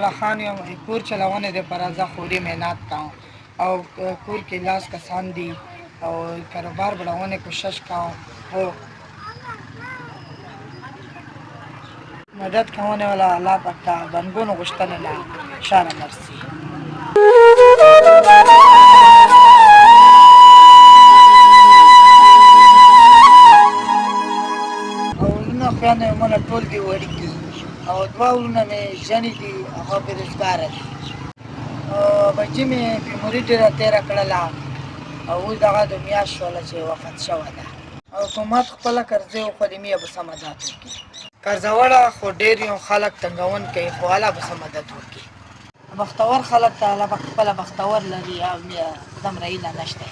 الله خان یم. کور چلونې دپاره زه خوري محنت کوم او کور کې لاس کسان دي او کاروبار بڑھونې کوشش کوم. هو مدد کوونې والا الله پاک ته بندګانو غوښتنې نه شانه مرسي. او ورونه خویندې مونه ټول دي وړي او دوه ورونه مې ژنې دي هغه بېروزګاره دي. بچي مې بیماري ډېره تېره کړله او اوس دغه د میاشت شوله چې وفات شوې ده. حکومت خپله قرضې وخوري مې به څه مدد وکړي. قرضه وړه خو ډېر یو خلک تنګونکی خو الله به څه مدد وکړي. بختور خلک ته الله پاک خپله بختور لري او دومره هیله نشته.